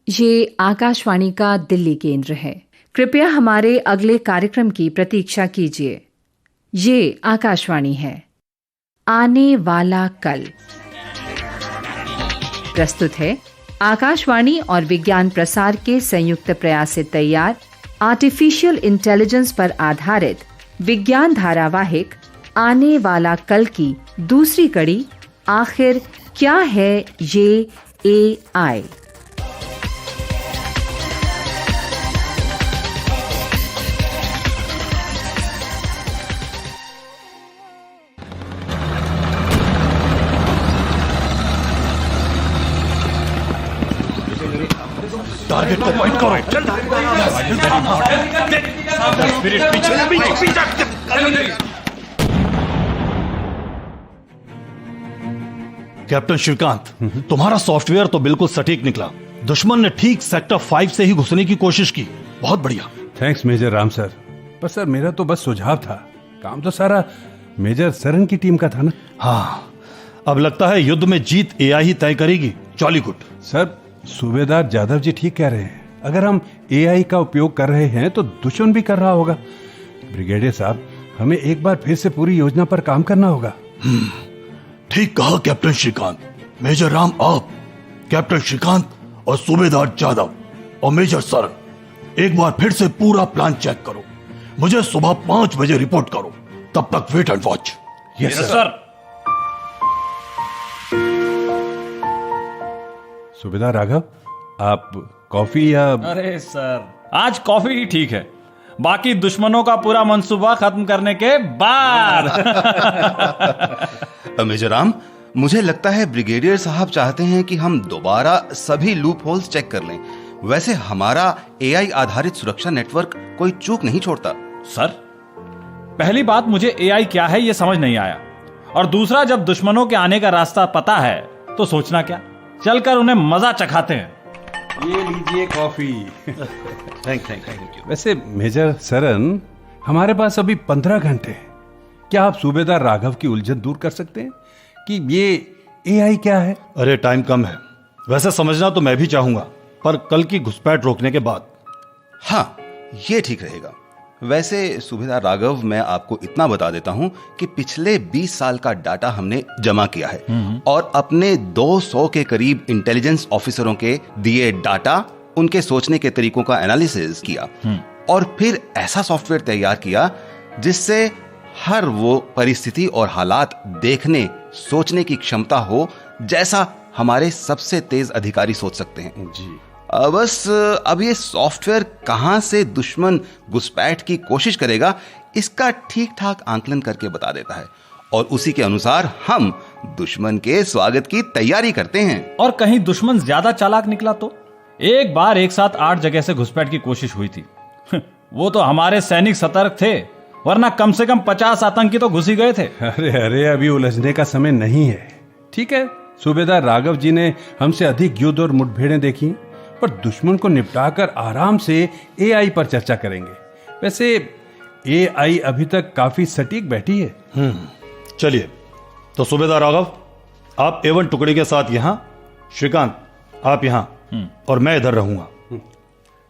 ये आकाशवाणी का दिल्ली केंद्र है। कृपया हमारे अगले कार्यक्रम की प्रतीक्षा कीजिए। ये आकाशवाणी है। आने वाला कल प्रस्तुत है आकाशवाणी और विज्ञान प्रसार के संयुक्त प्रयास से तैयार आर्टिफिशियल इंटेलिजेंस पर आधारित विज्ञान धारावाहिक आने वाला कल की दूसरी कड़ी, आखिर क्या है ये एआई। टारगेट को पॉइंट करो। कैप्टन श्रीकांत, तुम्हारा सॉफ्टवेयर तो बिल्कुल सटीक निकला। दुश्मन ने ठीक सेक्टर 5 से ही घुसने की कोशिश की। बहुत बढ़िया। Thanks major Ram sir. पर सर मेरा तो बस सुझाव था, काम तो सारा मेजर सरन की टीम का था ना। हाँ, अब लगता है युद्ध में जीत एआई ही तय करेगी। Jolly good. सर सूबेदार जाधव जी ठीक कह रहे हैं, अगर हम एआई का उपयोग कर रहे हैं तो दुश्मन भी कर रहा होगा। ब्रिगेडियर साहब, हमें एक बार फिर से पूरी योजना पर काम करना होगा। ठीक कहा कैप्टन श्रीकांत। मेजर राम आप, कैप्टन श्रीकांत और सूबेदार जाधव और मेजर सरन एक बार फिर से पूरा प्लान चेक करो। मुझे सुबह 5 बजे रिपोर्ट करो। तब तक wait and watch. Yes sir. सूबेदार राघव, आप कॉफी या? अरे सर, आज कॉफी ही ठीक है, बाकी दुश्मनों का पूरा मंसूबा खत्म करने के बाद। मेजर राम, मुझे लगता है ब्रिगेडियर साहब चाहते हैं कि हम दोबारा सभी लूप होल्स चेक कर लें। वैसे हमारा एआई आधारित सुरक्षा नेटवर्क कोई चूक नहीं छोड़ता। सर, पहली बात मुझे एआई क्या है ये समझ नहीं आया, और दूसरा जब दुश्मनों के आने का रास्ता पता है तो सोचना क्या, चलकर उन्हें मजा चखाते हैं। ये लीजिए कॉफी। Thank you. वैसे मेजर सरन, हमारे पास अभी 15 घंटे हैं। क्या आप सूबेदार राघव की उलझन दूर कर सकते हैं कि ये एआई क्या है? अरे टाइम कम है। वैसे समझना तो मैं भी चाहूंगा, पर कल की घुसपैठ रोकने के बाद। हाँ, ये ठीक रहेगा। वैसे सूबेदार राघव, मैं आपको इतना बता देता हूं कि पिछले 20 साल का डाटा हमने जमा किया है और अपने 200 के करीब इंटेलिजेंस ऑफिसरों के दिए डाटा, उनके सोचने के तरीकों का एनालिसिस किया और फिर ऐसा सॉफ्टवेयर तैयार किया जिससे हर वो परिस्थिति और हालात देखने, सोचने की क्षमता हो जैसा हमारे सबसे तेज अधिकारी सोच सकते हैं। जी। बस अब ये सॉफ्टवेयर कहां से दुश्मन घुसपैठ की कोशिश करेगा, इसका ठीक ठाक आंकलन करके बता देता है और उसी के अनुसार हम दुश्मन के स्वागत की तैयारी करते हैं। और कहीं दुश्मन ज्यादा चालाक निकला तो? एक बार एक साथ 8 जगह से घुसपैठ की कोशिश हुई थी। वो तो हमारे सैनिक सतर्क थे, वरना कम से कम 50 आतंकी तो घुस ही गए थे। अरे अभी उलझने का समय नहीं है। ठीक है, सूबेदार राघव जी ने हमसे अधिक युद्ध और मुठभेड़ें देखी, पर दुश्मन को निपटाकर आराम से एआई पर चर्चा करेंगे। वैसे एआई अभी तक काफी सटीक बैठी है। चलिए, तो सूबेदार राघव आप A1 टुकड़ी के साथ यहां, श्रीकांत आप यहां और मैं इधर रहूंगा।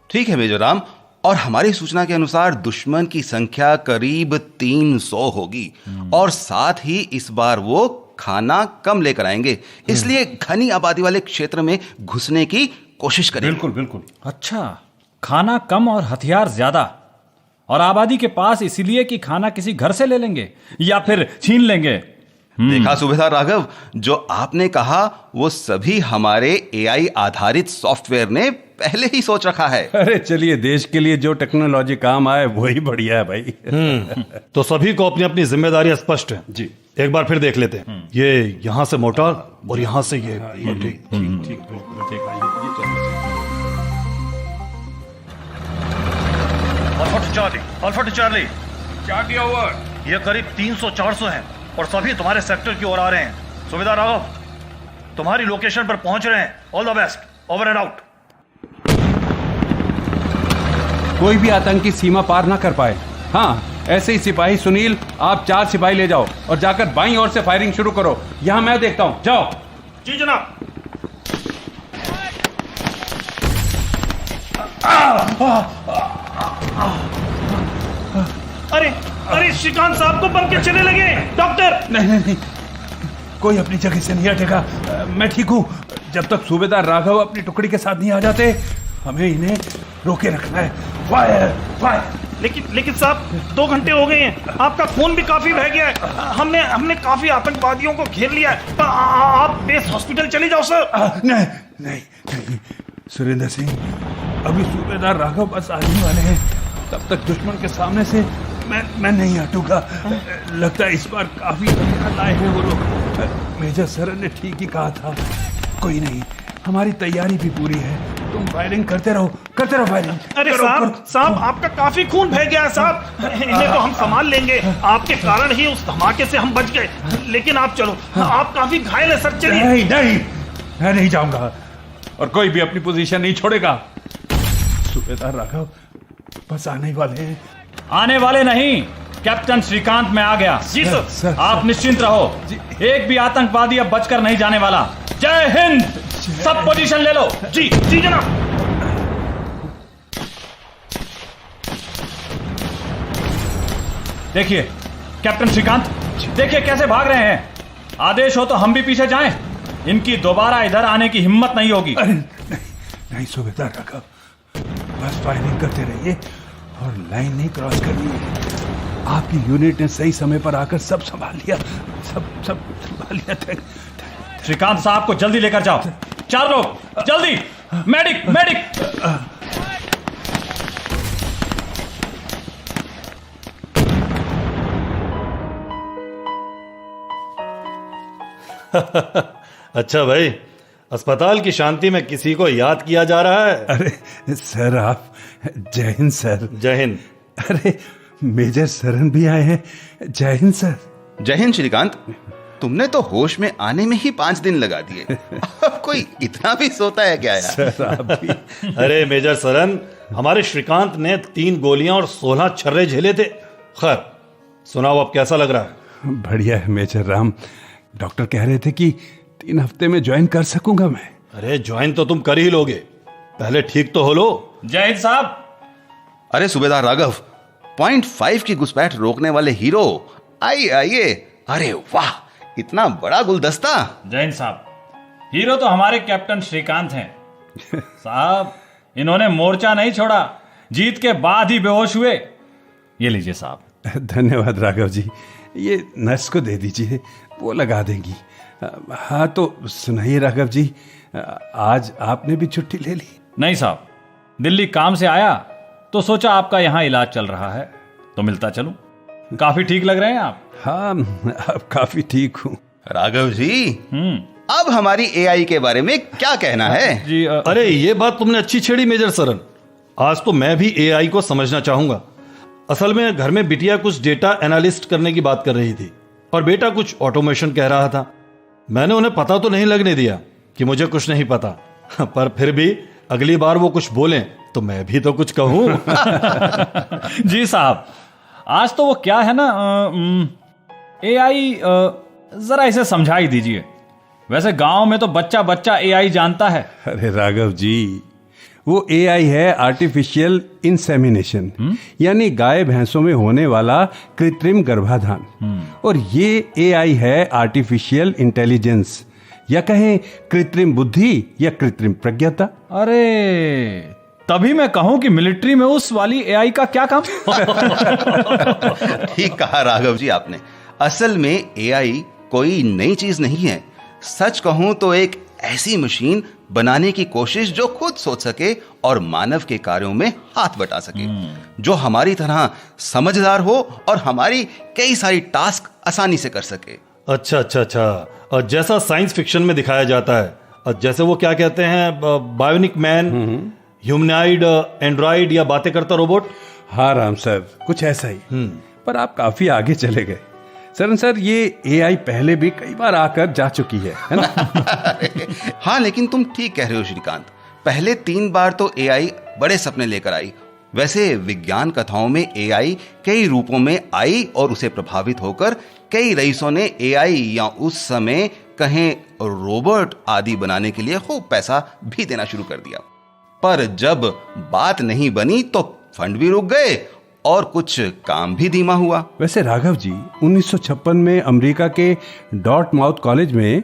ठीक है मेजर राम, और हमारी सूचना के अनुसार दुश्मन की संख्या करीब 300 होगी और साथ ही इस बार वो खाना कम लेकर आएंगे, इसलिए घनी आबादी वाले क्षेत्र में घुसने की कोशिश करें। बिल्कुल बिल्कुल। अच्छा, खाना कम और हथियार ज्यादा, और आबादी के पास इसीलिए कि खाना किसी घर से ले लेंगे या फिर छीन लेंगे। देखा सूबेदार राघव, जो आपने कहा वो सभी हमारे एआई आधारित सॉफ्टवेयर ने पहले ही सोच रखा है। अरे चलिए, देश के लिए जो टेक्नोलॉजी काम आए वही बढ़िया है भाई। तो सभी को अपनी अपनी जिम्मेदारी स्पष्ट है। जी। एक बार फिर देख लेते हैं। ये यहां से मोटार और यहां से ये। ठीक। अल्फा टू चार्ली, क्या किया हुआ? ये करीब 300-400 हैं और सभी तुम्हारे सेक्टर की ओर आ रहे हैं। सूबेदार राघव, तुम्हारी लोकेशन पर पहुंच रहे हैं। All the best, over and out. कोई भी आतंकी सीमा पार ना कर पाए। हाँ, ऐसे ही सिपाही सुनील, आप 4 सिपाही ले जाओ और जाकर बाईं ओर से फायरिंग शुरू करो। यहां मैं देखता हूं, जाओ। जी जनाब। अरे अरे, श्रीकांत साहब को बम के चलने लगे। डॉक्टर! नहीं, कोई अपनी जगह से नहीं हटेगा। मैं ठीक हूँ। जब तक सूबेदार राघव अपनी टुकड़ी के साथ नहीं आ जाते, हमें इन्हें रोके रखना है। Fire fire. लेकिन साहब, 2 घंटे हो गए हैं, आपका खून भी काफी बह गया है। हमने काफी आतंकवादियों को घेर लिया है। आप बेस हॉस्पिटल चले जाओ सर। नहीं, सुरेंद्र सिंह, अभी सूबेदार राघव बस आने वाले हैं। तब तक दुश्मन के सामने से मैं नहीं हटूंगा। लगता है इस बार काफी हथियार लाए हैं वो लोग। मेजर सरन ने ठीक ही कहा था। कोई नहीं, हमारी तैयारी भी पूरी है। तुम फायरिंग करते रहो फायरिंग। अरे साहब, आपका काफी खून बह गया है साहब। इन्हें तो हम संभाल लेंगे। आपके कारण ही उस धमाके से हम बच गए। लेकिन आप चलो, आप काफी घायल है सर। चलिए। नहीं, मैं नहीं जाऊंगा, और कोई भी अपनी पोजीशन नहीं छोड़ेगा। सूबेदार राघव बस आने वाले हैं। आने वाले नहीं, कैप्टन श्रीकांत में आ गया। जी सर। आप निश्चिंत रहो, एक भी आतंकवादी अब बचकर नहीं जाने वाला। जय हिंद। सब पोजीशन ले लो। जी जनाब। देखिए कैप्टन श्रीकांत, देखिए कैसे भाग रहे हैं। आदेश हो तो हम भी पीछे जाएं। इनकी दोबारा इधर आने की हिम्मत नहीं होगी। अरे नहीं सूबेदार राघव, बस फायरिंग करते रहिए और लाइन नहीं क्रॉस करनी है। आपकी यूनिट ने सही समय पर आकर सब संभाल लिया। सब संभाल लिया। श्रीकांत साहब को जल्दी लेकर जाओ। 4 लोग जल्दी। मेडिक। अच्छा भाई, अस्पताल की शांति में किसी को याद किया जा रहा है? अरे सर, आप जय हिंद सर। जय हिंद। अरे मेजर सरन भी आए हैं। जय हिंद सर। जय हिंद श्रीकांत, तुमने तो होश में आने में ही 5 दिन लगा दिए। अब कोई इतना भी सोता है क्या यार? सर आप भी। अरे मेजर सरन, हमारे श्रीकांत ने 3 गोलियां और 16 छर्रे झेले थे। खैर सुनाओ, अब कैसा लग रहा है? बढ़िया है मेजर राम। डॉक्टर कह रहे थे कि 3 हफ्ते में ज्वाइन कर सकूंगा मैं। अरे ज्वाइन तो तुम कर ही लोगे, पहले ठीक तो हो लो। जय हिंद साहब। अरे सूबेदार राघव, 0.5 की घुसपैठ रोकने वाले हीरो, आइए। अरे वाह, इतना बड़ा गुलदस्ता। जय हिंद साहब। हीरो तो हमारे कैप्टन श्रीकांत हैं। साहब, इन्होंने मोर्चा नहीं छोड़ा, जीत के बाद ही बेहोश हुए। ये लीजिए साहब। धन्यवाद राघव जी, ये नर्स को दे दीजिए, वो लगा देंगी। हाँ तो सुनाइए राघव जी, आज आपने भी छुट्टी ले ली? नहीं साहब, दिल्ली काम से आया तो सोचा आपका यहाँ इलाज चल रहा है तो मिलता चलूं। काफी ठीक लग रहे हैं आप। हाँ, अब काफी ठीक हूँ। राघव जी, अब हमारी एआई के बारे में क्या कहना है? जी अरे ये बात तुमने अच्छी छेड़ी मेजर सरन। आज तो मैं भी एआई को समझना चाहूंगा। असल में घर में बिटिया कुछ डेटा एनालिस्ट करने की बात कर रही थी और बेटा कुछ ऑटोमेशन कह रहा था। मैंने उन्हें पता तो नहीं लगने दिया कि मुझे कुछ नहीं पता, पर फिर भी अगली बार वो कुछ बोलें तो मैं भी तो कुछ कहूं। जी साहब, आज तो वो क्या है ना, एआई, जरा इसे समझा ही दीजिए। वैसे गांव में तो बच्चा एआई जानता है। अरे राघव जी, वो एआई है आर्टिफिशियल इंसेमिनेशन, यानी गाय भैंसों में होने वाला कृत्रिम गर्भाधान। और ये एआई है आर्टिफिशियल इंटेलिजेंस, या कहें कृत्रिम बुद्धि या कृत्रिम प्रज्ञता। अरे तभी मैं कहूं कि मिलिट्री में उस वाली एआई का क्या काम। ठीक कहा राघव जी आपने। असल में एआई कोई नई चीज नहीं है। सच कहूं तो एक ऐसी मशीन बनाने की कोशिश जो खुद सोच सके और मानव के कार्यों में हाथ बटा सके, जो हमारी तरह समझदार हो और हमारी कई सारी टास्क आसानी से कर सके। अच्छा, और जैसा साइंस फिक्शन में दिखाया जाता है, और जैसे वो क्या कहते हैं, बायोनिक मैन, ह्यूमनॉइड एंड्रॉइड या बातें करता रोबोट। हाँ राम सर, कुछ ऐसा ही। पर आप काफी आगे चले गए। सरन सर, ये एआई पहले भी कई बार आकर जा चुकी है ना? हाँ, लेकिन तुम ठीक कह रहे हो श्रीकांत। पहले 3 बार तो एआई बड़े सपने लेकर आई। वैसे विज्ञान कथाओं में एआई कई रूपों में आई और उसे प्रभावित होकर कई रईसों ने एआई या उस समय कहें रोबोट आदि बनाने के लिए खूब पैसा भी देना शुरू कर दिया। पर जब बात नहीं बनी तो फंड भी रुक गए और कुछ काम भी धीमा हुआ। वैसे राघव जी, 1956 में अमेरिका के डॉर्टमाउथ कॉलेज में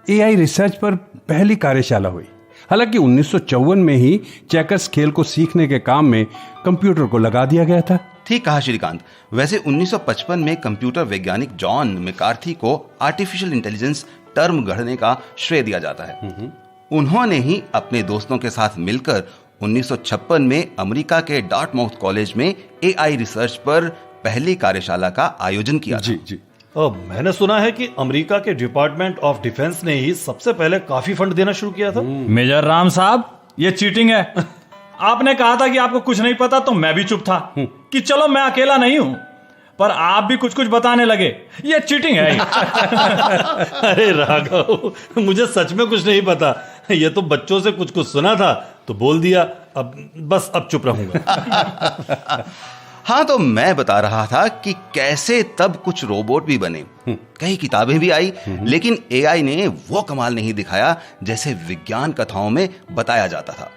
एआई रिसर्च पर पहली कार्यशाला हुई। हालांकि 1954 में ही चेकर्स खेल को सीखने के काम में कंप्यूटर को लगा दिया गया था। ठीक कहा श्रीकांत। वैसे 1955 में कंप्यूटर वैज्ञानिक जॉन मैकार्थी को आर्टिफिशियल इंटेलिजेंस टर्म गढ़ने का श्रेय दिया जाता है। उन्होंने ही अपने दोस्तों के साथ मिलकर 1956 में अमेरिका के डॉर्टमाउथ कॉलेज में एआई रिसर्च पर पहली कार्यशाला का आयोजन किया। जी। मैंने सुना है कि अमेरिका के डिपार्टमेंट ऑफ डिफेंस ने ही सबसे पहले काफी फंड देना शुरू किया था। मेजर राम साहब, ये चीटिंग है। आपने कहा था कि आपको कुछ नहीं पता, तो मैं भी चुप था कि चलो मैं अकेला नहीं हूं, पर आप भी कुछ कुछ बताने लगे। ये चीटिंग है। अरे राघव, मुझे सच में कुछ नहीं पता। ये तो बच्चों से कुछ कुछ सुना था तो बोल दिया। अब चुप रहूंगा। हाँ, तो मैं बता रहा था कि कैसे तब कुछ रोबोट भी बने, कई किताबें भी आई, लेकिन एआई ने वो कमाल नहीं दिखाया जैसे विज्ञान कथाओं में बताया जाता था।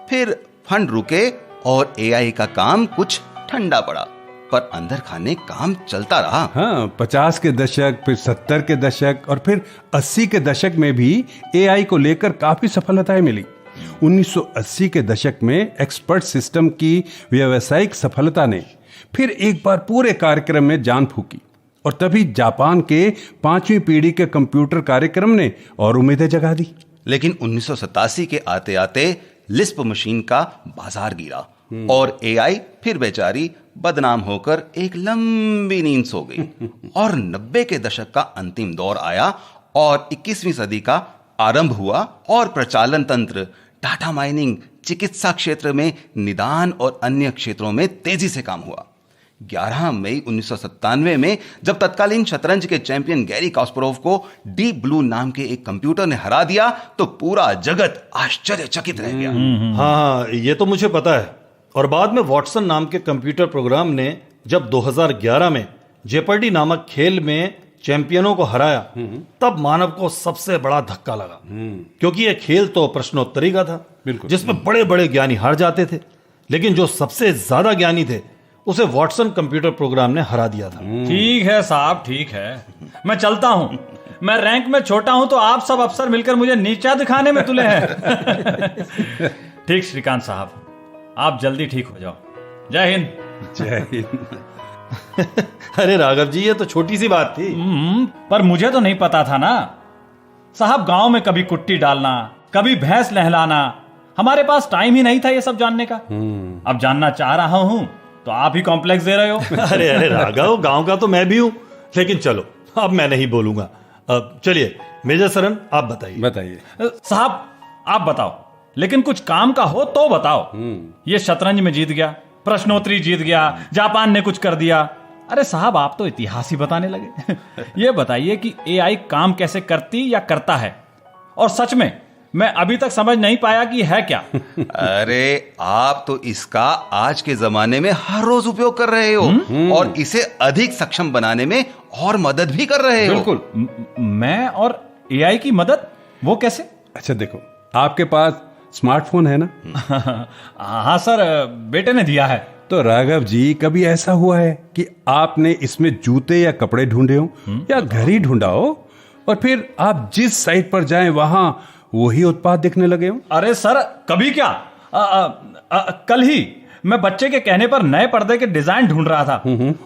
फिर फंड रुके और एआई का काम कुछ ठंडा पड़ा, पर अंदर खाने काम चलता रहा। हाँ, 50 के दशक, फिर 70 के दशक और फिर 80 के दशक में भी एआई को लेकर काफी सफलताएं मिली। 1980 के दशक में एक्सपर्ट सिस्टम की व्यावसायिक सफलता ने फिर एक बार पूरे कार्यक्रम में जान फूकी और तभी जापान के 5वीं पीढ़ी के कंप्यूटर कार्यक्रम ने और उम्मीदें जगा दी। लेकिन 1987 के आते आते लिस्प मशीन का बाजार गिरा और एआई फिर बेचारी बदनाम होकर एक लंबी नींद सो गई। और 90 के दशक का अंतिम दौर आया और 21वीं सदी का आरंभ हुआ और प्रचालन तंत्र, डाटा माइनिंग, चिकित्सा क्षेत्र में निदान और अन्य क्षेत्रों में तेजी से काम हुआ। 11 मई 1997 में जब तत्कालीन शतरंज के चैंपियन गैरी कास्परोव को डीप ब्लू नाम के एक कंप्यूटर ने हरा दिया तो पूरा जगत आश्चर्यचकित रह गया। हाँ, ये तो मुझे पता है। और बाद में वॉटसन नाम के कंप्यूटर प्रोग्राम ने जब 2011 में जेपर्डी नामक खेल में चैंपियनों को हराया, तब मानव को सबसे बड़ा धक्का लगा। क्योंकि यह खेल तो प्रश्नोत्तरी का था, जिसमें बड़े बड़े ज्ञानी हार जाते थे, लेकिन जो सबसे ज्यादा ज्ञानी थे उसे वॉटसन कंप्यूटर प्रोग्राम ने हरा दिया था। ठीक है साहब, ठीक है, मैं चलता हूं। मैं रैंक में छोटा हूं तो आप सब अफसर मिलकर मुझे नीचा दिखाने में तुले हैं। ठीक श्रीकांत साहब, आप जल्दी ठीक हो जाओ। जय हिंद। जय हिंद। अरे राघव जी, ये तो छोटी सी बात थी। पर मुझे तो नहीं पता था ना साहब। गांव में कभी कुट्टी डालना, कभी भैंस नहलाना, हमारे पास टाइम ही नहीं था ये सब जानने का। अब जानना चाह रहा हूं तो आप ही कॉम्प्लेक्स दे रहे हो। अरे राघव, गांव का तो मैं भी हूं, लेकिन चलो अब मैं नहीं बोलूंगा। अब चलिए मेजर सरन, आप बताइए। साहब आप बताओ, लेकिन कुछ काम का हो तो बताओ। ये शतरंज में जीत गया, प्रश्नोत्तरी जीत गया, जापान ने कुछ कर दिया। अरे साहब, आप तो इतिहास ही बताने लगे। ये बताइए कि एआई काम कैसे करती या करता है, और सच में मैं अभी तक समझ नहीं पाया कि है क्या। अरे आप तो इसका आज के जमाने में हर रोज उपयोग कर रहे हो और इसे अधिक सक्षम बनाने में और मदद भी कर रहे हो। बिल्कुल। मैं और एआई की मदद, वो कैसे? अच्छा देखो, आपके पास स्मार्टफोन है ना? हाँ सर, बेटे ने दिया है। तो राघव जी, कभी ऐसा हुआ है कि आपने इसमें जूते या कपड़े ढूंढे हो या घर ही ढूंढा हो और फिर आप जिस साइट पर जाएं वहां वही उत्पाद दिखने लगे हो? अरे सर, कभी क्या, कल ही मैं बच्चे के कहने पर नए पर्दे के डिजाइन ढूंढ रहा था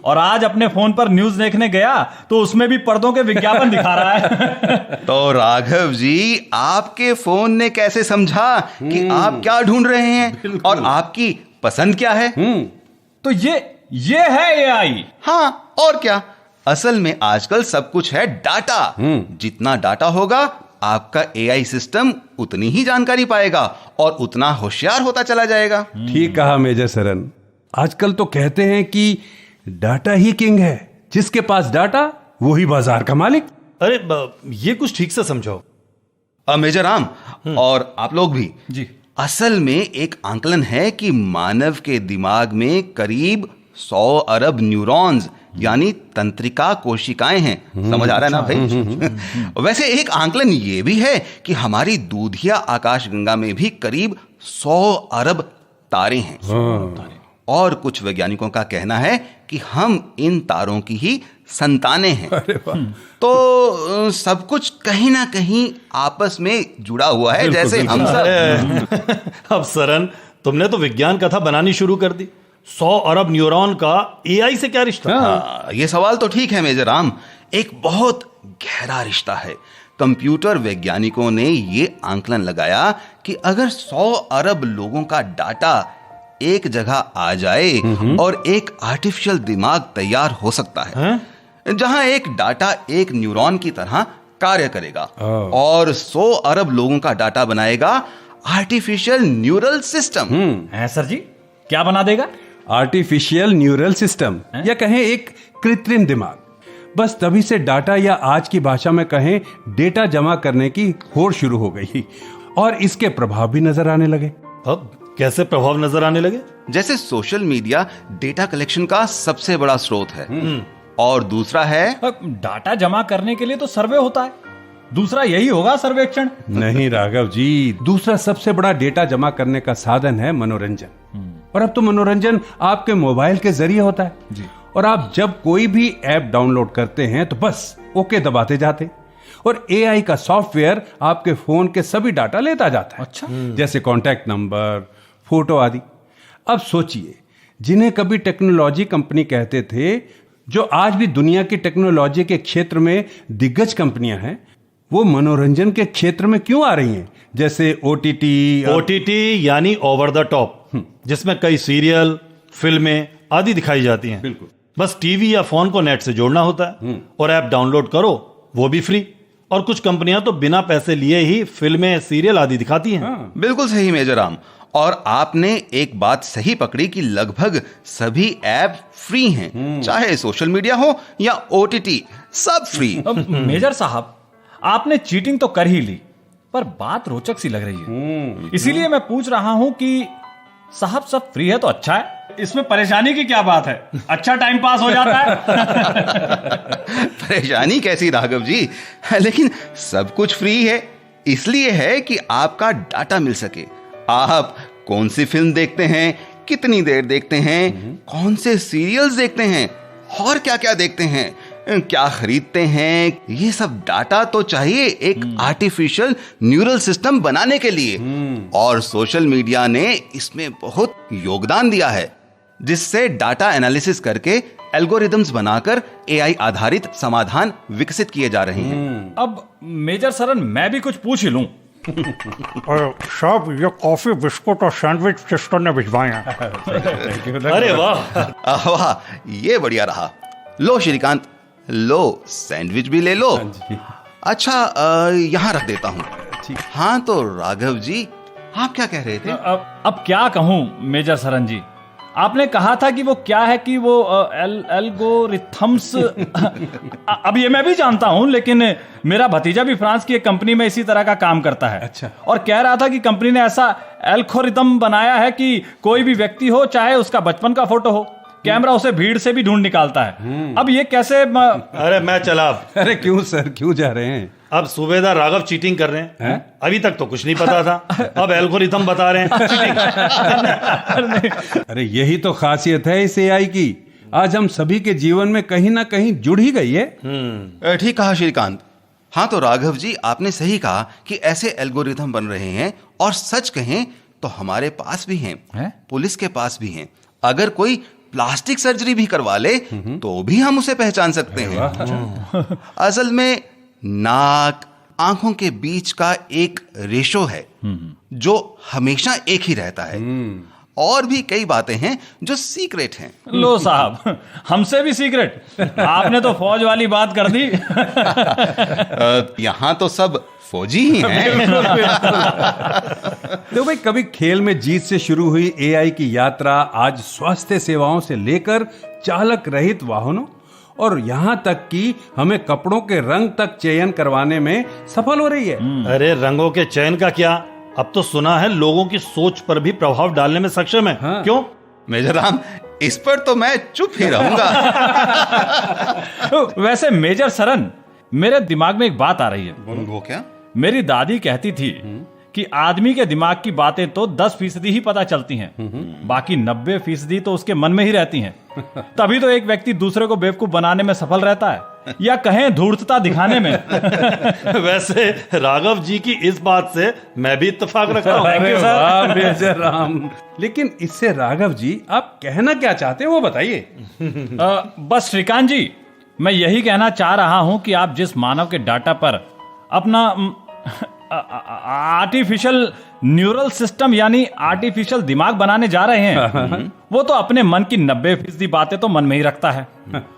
और आज अपने फोन पर न्यूज देखने गया तो उसमें भी पर्दों के विज्ञापन दिखा रहा है। तो राघव जी, आपके फोन ने कैसे समझा कि आप क्या ढूंढ रहे हैं और आपकी पसंद क्या है? तो ये है एआई। हाँ, और क्या। असल में आजकल सब कुछ है डाटा। जितना डाटा होगा आपका एआई सिस्टम उतनी ही जानकारी पाएगा और उतना होशियार होता चला जाएगा। ठीक कहा मेजर सरन। आजकल तो कहते हैं कि डाटा ही किंग है, जिसके पास डाटा वही बाजार का मालिक। अरे ये कुछ ठीक से समझाओ। मेजर राम और आप लोग भी जी। असल में एक आंकलन है कि मानव के दिमाग में करीब 100 अरब न्यूरॉन्स यानी तंत्रिका कोशिकाएं हैं। समझ आ रहा है ना भाई? वैसे एक आंकलन ये भी है कि हमारी दूधिया आकाशगंगा में भी करीब 100 अरब तारे हैं। और कुछ वैज्ञानिकों का कहना है कि हम इन तारों की ही संतानें हैं। तो सब कुछ कहीं ना कहीं आपस में जुड़ा हुआ है, जैसे हम सब। अब सरन, तुमने तो विज्ञान कथा बनानी शुरू कर दी। 100 अरब न्यूरॉन का एआई से क्या रिश्ता? ये सवाल तो ठीक है मेजर राम, एक बहुत गहरा रिश्ता है। कंप्यूटर वैज्ञानिकों ने ये आंकलन लगाया कि अगर 100 अरब लोगों का डाटा एक जगह आ जाए और एक आर्टिफिशियल दिमाग तैयार हो सकता है जहां एक डाटा एक न्यूरॉन की तरह कार्य करेगा और 100 अरब लोगों का डाटा बनाएगा आर्टिफिशियल न्यूरल सिस्टम। है सर जी, क्या बना देगा? आर्टिफिशियल न्यूरल सिस्टम, या कहें एक कृत्रिम दिमाग। बस तभी से डाटा, या आज की भाषा में कहें डेटा जमा करने की होड़ शुरू हो गई और इसके प्रभाव भी नजर आने लगे। अब कैसे प्रभाव नजर आने लगे? जैसे सोशल मीडिया डेटा कलेक्शन का सबसे बड़ा स्रोत है और दूसरा है डाटा जमा करने के लिए तो सर्वे होता है, दूसरा यही होगा सर्वेक्षण। नहीं राघव जी, दूसरा सबसे बड़ा डेटा जमा करने का साधन है मनोरंजन। और अब तो मनोरंजन आपके मोबाइल के जरिए होता है जी। और आप जब कोई भी ऐप डाउनलोड करते हैं तो बस ओके दबाते जाते और एआई का सॉफ्टवेयर आपके फोन के सभी डाटा लेता जाता है। अच्छा। जैसे कॉन्टैक्ट नंबर, फोटो आदि। अब सोचिए, जिन्हें कभी टेक्नोलॉजी कंपनी कहते थे, जो आज भी दुनिया की टेक्नोलॉजी के क्षेत्र में दिग्गज कंपनियां हैं, वो मनोरंजन के क्षेत्र में क्यों आ रही हैं? जैसे ओटीटी यानी ओवर द टॉप, जिसमें कई सीरियल, फिल्में आदि दिखाई जाती हैं। बिल्कुल। बस टीवी या फोन को नेट से जोड़ना होता है और ऐप डाउनलोड करो, वो भी फ्री। और कुछ कंपनियां तो बिना पैसे लिए ही फिल्में, सीरियल आदि दिखाती हैं। बिल्कुल सही मेजर राम। और आपने एक बात सही पकड़ी कि लगभग सभी ऐप फ्री हैं, चाहे सोशल मीडिया हो या ओटीटी, सब फ्री। अब मेजर साहब, आपने चीटिंग तो कर ही ली, पर बात रोचक सी लग रही है, इसीलिए मैं पूछ रहा हूं कि साहब सब फ्री है तो अच्छा है, इसमें परेशानी की क्या बात है? अच्छा टाइम पास हो जाता है। परेशानी कैसी राघव जी? लेकिन सब कुछ फ्री है, इसलिए है कि आपका डाटा मिल सके। आप कौन सी फिल्म देखते हैं, कितनी देर देखते हैं, कौन से सीरियल्स देखते हैं और क्या क्या देखते हैं, क्या खरीदते हैं, ये सब डाटा तो चाहिए एक आर्टिफिशियल न्यूरल सिस्टम बनाने के लिए। और सोशल मीडिया ने इसमें बहुत योगदान दिया है, जिससे डाटा एनालिसिस करके एल्गोरिदम्स बनाकर एआई आधारित समाधान विकसित किए जा रहे हैं। अब मेजर सरन, मैं भी कुछ पूछ ही लूं। साहब, ये कॉफी, बिस्कुट और सैंडविच सिस्टर ने भिजवाए हैं। अरे वाह वाह, ये बढ़िया रहा। लो श्रीकांत, लो सैंडविच भी ले लो। अच्छा, यहाँ रख देता हूँ। हाँ तो राघव जी, आप क्या कह रहे थे? अब क्या कहूं मेजर सरन जी, आपने कहा था कि वो क्या है कि वो एल्गोरिथम्स। अब ये मैं भी जानता हूं, लेकिन मेरा भतीजा भी फ्रांस की एक कंपनी में इसी तरह का काम करता है। अच्छा। और कह रहा था कि कंपनी ने ऐसा एल्गोरिथम बनाया है कि कोई भी व्यक्ति हो, चाहे उसका बचपन का फोटो हो, कैमरा उसे भीड़ से भी ढूंढ निकालता है। अब ये कैसे अरे मैं चला। अरे क्यों सर, क्यों जा रहे हैं? अब सूबेदार राघव चीटिंग कर रहे हैं। अभी तक तो कुछ नहीं पता था, अब एल्गोरिथम बता रहे हैं चीटिंग। अरे यही तो खासियत है इस एआई की, आज हम सभी के जीवन में कहीं ना कहीं जुड़ ही गई है। ठीक कहा श्रीकांत। हाँ तो राघव जी, आपने सही कहा कि ऐसे एल्गोरिथम बन रहे हैं, और सच कहें तो हमारे पास भी हैं, पुलिस के पास भी हैं। अगर कोई प्लास्टिक सर्जरी भी करवा ले तो भी हम उसे पहचान सकते हैं। असल में नाक, आंखों के बीच का एक रेशो है जो हमेशा एक ही रहता है। और भी कई बातें हैं जो सीक्रेट हैं। लो साहब, हमसे भी सीक्रेट? आपने तो फौज वाली बात कर दी। यहाँ तो सब फौजी ही हैं। तो भाई, कभी खेल में जीत से शुरू हुई एआई की यात्रा आज स्वास्थ्य सेवाओं से लेकर चालक रहित वाहनों और यहाँ तक कि हमें कपड़ों के रंग तक चयन करवाने में सफल हो रही है। अरे रंगों के चयन का क्या, अब तो सुना है लोगों की सोच पर भी प्रभाव डालने में सक्षम है। हाँ। क्यों? मेजर राम, इस पर तो मैं चुप ही रहूंगा। वैसे मेजर सरन, मेरे दिमाग में एक बात आ रही है। वो क्या? मेरी दादी कहती थी कि आदमी के दिमाग की बातें तो 10% ही पता चलती हैं, बाकी 90% तो उसके मन में ही रहती हैं। तभी तो एक व्यक्ति दूसरे को बेवकूफ बनाने में सफल रहता है, या कहें धूर्तता दिखाने में। वैसे राघव जी की इस बात से मैं भी इत्तेफाक रखता हूँ। अरे वाह मेजर राम, लेकिन इससे राघव जी आप कहना क्या चाहते हैं वो बताइए। बस श्रीकांत जी, मैं यही कहना चाह रहा हूं कि आप जिस मानव के डाटा पर अपना आर्टिफिशियल न्यूरल सिस्टम यानी आर्टिफिशियल दिमाग बनाने जा रहे हैं, वो तो अपने मन की 90% बातें तो मन में ही रखता है,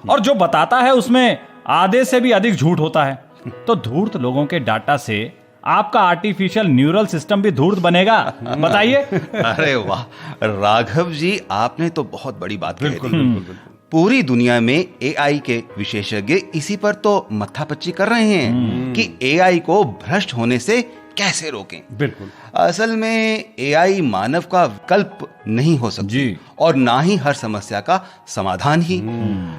और जो बताता है उसमें आधे से भी अधिक झूठ होता है। तो धूर्त लोगों के डाटा से आपका आर्टिफिशियल न्यूरल सिस्टम भी धूर्त बनेगा, बताइए। अरे वाह राघव जी, आपने तो बहुत बड़ी बात कही दी। पूरी दुनिया में एआई के विशेषज्ञ इसी पर तो मत्थापच्ची कर रहे हैं कि एआई को भ्रष्ट होने से कैसे रोकें। बिल्कुल। असल में एआई मानव का विकल्प नहीं हो सकती जी। और ना ही हर समस्या का समाधान ही।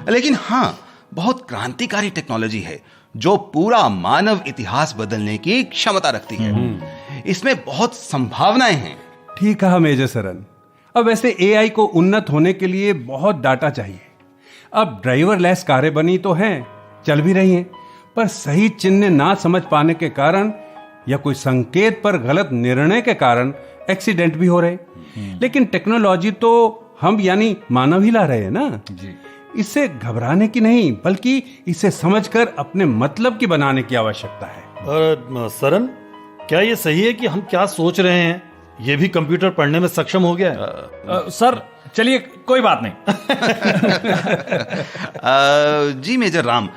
लेकिन हाँ, बहुत क्रांतिकारी टेक्नोलॉजी है जो पूरा मानव इतिहास बदलने की क्षमता रखती है। इसमें बहुत संभावनाएं हैं। ठीक कहा मेजर सरन। अब वैसे एआई को उन्नत होने के लिए बहुत डाटा चाहिए। अब ड्राइवरलेस कारें बनी तो हैं, चल भी रही हैं, पर सही चिन्ह ना समझ पाने के कारण या कोई संकेत पर गलत निर्णय के कारण एक्सीडेंट भी हो रहे। लेकिन टेक्नोलॉजी तो हम यानी मानव ही ला रहे हैं ना जी। इससे घबराने की नहीं, बल्कि इसे समझकर अपने मतलब की बनाने की आवश्यकता है। सरन, क्या ये सही है कि हम क्या सोच रहे हैं ये भी कंप्यूटर पढ़ने में सक्षम हो गया है? सर चलिए, कोई बात नहीं। जी मेजर राम,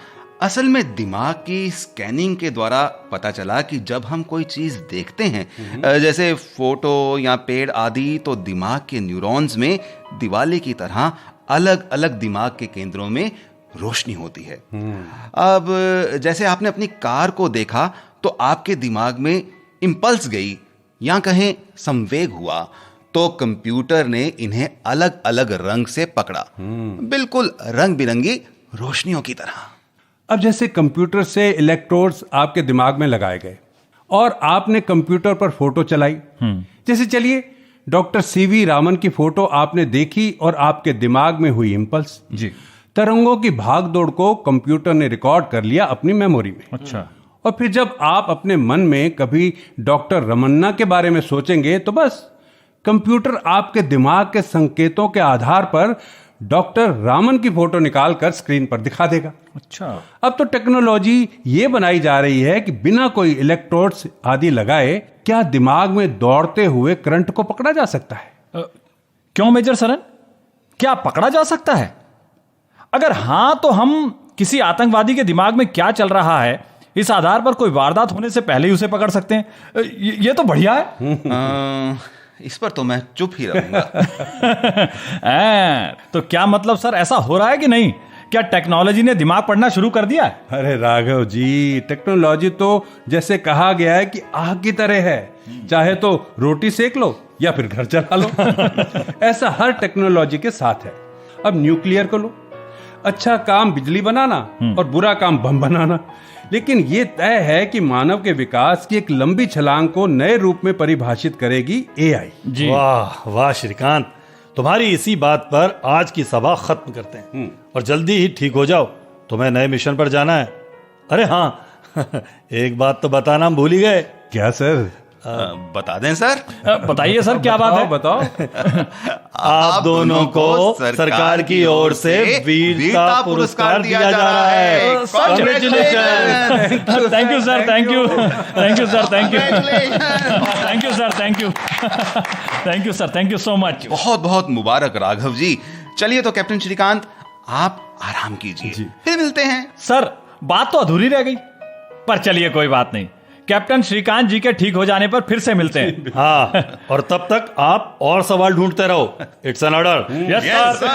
असल में दिमाग की स्कैनिंग के द्वारा पता चला कि जब हम कोई चीज देखते हैं, जैसे फोटो या पेड़ आदि, तो दिमाग के न्यूरॉन्स में दिवाले की तरह अलग अलग दिमाग के केंद्रों में रोशनी होती है। अब जैसे आपने अपनी कार को देखा तो आपके दिमाग में इंपल्स गई या कहें संवेग हुआ, तो कंप्यूटर ने इन्हें अलग अलग रंग से पकड़ा, बिल्कुल रंग बिरंगी रोशनियों की तरह। अब जैसे कंप्यूटर से इलेक्ट्रोड्स आपके दिमाग में लगाए गए और आपने कंप्यूटर पर फोटो चलाई। जैसे चलिए, डॉक्टर सीवी रामन की फोटो आपने देखी और आपके दिमाग में हुई इंपल्स जी। तरंगों की भागदौड़ को कंप्यूटर ने रिकॉर्ड कर लिया अपनी मेमोरी में। अच्छा। और फिर जब आप अपने मन में कभी डॉक्टर रमन्ना के बारे में सोचेंगे तो बस कंप्यूटर आपके दिमाग के संकेतों के आधार पर डॉक्टर रामन की फोटो निकालकर स्क्रीन पर दिखा देगा। अच्छा। अब तो टेक्नोलॉजी ये बनाई जा रही है कि बिना कोई इलेक्ट्रोड्स आदि लगाए क्या दिमाग में दौड़ते हुए करंट को पकड़ा जा सकता है। क्यों मेजर सरन, क्या पकड़ा जा सकता है? अगर हां तो हम किसी आतंकवादी के दिमाग में क्या चल रहा है इस आधार पर कोई वारदात होने से पहले ही उसे पकड़ सकते हैं। ये तो बढ़िया है। इस पर तो मैं चुप ही रहूंगा। तो क्या मतलब सर, ऐसा हो रहा है कि नहीं? क्या टेक्नोलॉजी ने दिमाग पढ़ना शुरू कर दिया है? अरे राघव जी, टेक्नोलॉजी तो जैसे कहा गया है कि आग की तरह है, चाहे तो रोटी सेक लो या फिर घर चला लो। ऐसा हर टेक्नोलॉजी के साथ है। अब न्यूक्लियर को लो, अच्छा काम बिजली बनाना और बुरा काम बम बनाना। लेकिन ये तय है कि मानव के विकास की एक लंबी छलांग को नए रूप में परिभाषित करेगी एआई। जी। वाह वाह श्रीकांत, तुम्हारी इसी बात पर आज की सभा खत्म करते हैं और जल्दी ही ठीक हो जाओ, तुम्हें नए मिशन पर जाना है। अरे हाँ, एक बात तो बताना हम भूल ही गए। क्या सर? बता दें सर। बताइए सर, क्या बात है? बताओ। आप दोनों को सरकार की ओर से वीरता पुरस्कार दिया जा रहा है। Congratulations! Thank you sir, thank you, thank you sir, thank you, thank you sir, thank you, thank you sir, thank you so much. बहुत बहुत मुबारक राघव जी। चलिए तो कैप्टन श्रीकांत, आप आराम कीजिए, फिर मिलते हैं। सर बात तो अधूरी रह गई, पर चलिए कोई बात नहीं, कैप्टन श्रीकांत जी के ठीक हो जाने पर फिर से मिलते हैं। हाँ, और तब तक आप और सवाल ढूंढते रहो। It's an order. Yes sir.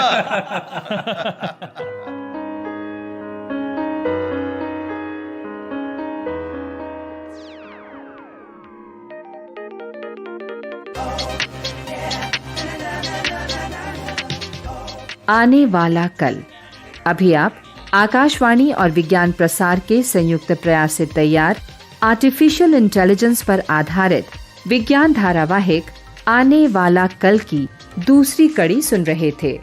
आने वाला कल। अभी आप आकाशवाणी और विज्ञान प्रसार के संयुक्त प्रयास से तैयार आर्टिफिशियल इंटेलिजेंस पर आधारित विज्ञान धारावाहिक आने वाला कल की दूसरी कड़ी सुन रहे थे।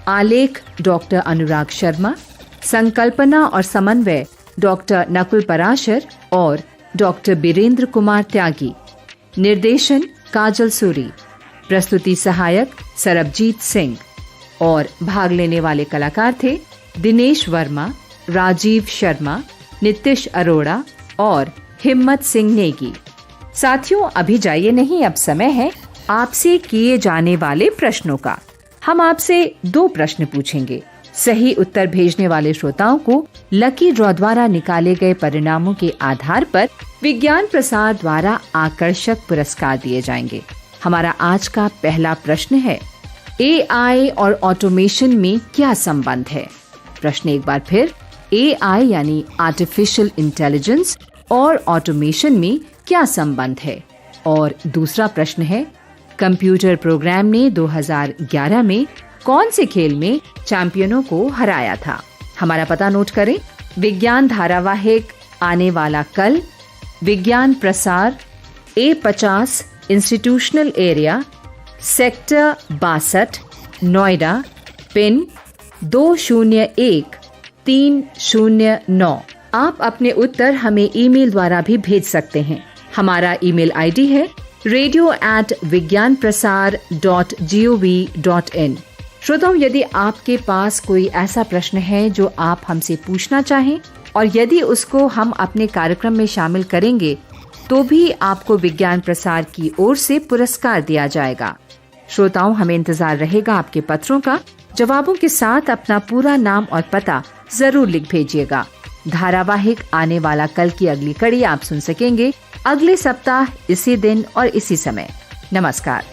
आलेख डॉक्टर अनुराग शर्मा, संकल्पना और समन्वय डॉक्टर नकुल पराशर और डॉक्टर बीरेंद्र कुमार त्यागी, निर्देशन काजल सूरी, प्रस्तुति सहायक सरबजीत सिंह और भाग लेने वाले कलाकार थे दिनेश वर्मा, राजीव शर्मा, नितिश अरोड़ा और हिम्मत सिंह नेगी। साथियों, अभी जाइए नहीं, अब समय है आपसे किए जाने वाले प्रश्नों का। हम आपसे 2 प्रश्न पूछेंगे। सही उत्तर भेजने वाले श्रोताओं को लकी ड्रॉ द्वारा निकाले गए परिणामों के आधार पर विज्ञान प्रसार द्वारा आकर्षक पुरस्कार दिए जाएंगे। हमारा आज का पहला प्रश्न है, एआई और ऑटोमेशन में क्या संबंध है? प्रश्न एक बार फिर, एआई यानी आर्टिफिशियल इंटेलिजेंस और ऑटोमेशन में क्या संबंध है? और दूसरा प्रश्न है, कंप्यूटर प्रोग्राम ने 2011 में कौन से खेल में चैंपियनों को हराया था? हमारा पता नोट करें, विज्ञान धारावाहिक आने वाला कल, विज्ञान प्रसार, A50 institutional area, sector 62, Noida, pin 201309। आप अपने उत्तर हमें ईमेल द्वारा भी भेज सकते हैं। हमारा ईमेल आईडी है radio@vigyanprasar.gov.in। श्रोताओं, यदि आपके पास कोई ऐसा प्रश्न है जो आप हमसे पूछना चाहें और यदि उसको हम अपने कार्यक्रम में शामिल करेंगे तो भी आपको विज्ञान प्रसार की ओर से पुरस्कार दिया जाएगा। श्रोताओं, हमें इंतजार रहेगा आपके पत्रों का। जवाबों के साथ अपना पूरा नाम और पता जरूर लिख भेजिएगा। धारावाहिक आने वाला कल की अगली कड़ी आप सुन सकेंगे अगले सप्ताह इसी दिन और इसी समय। नमस्कार।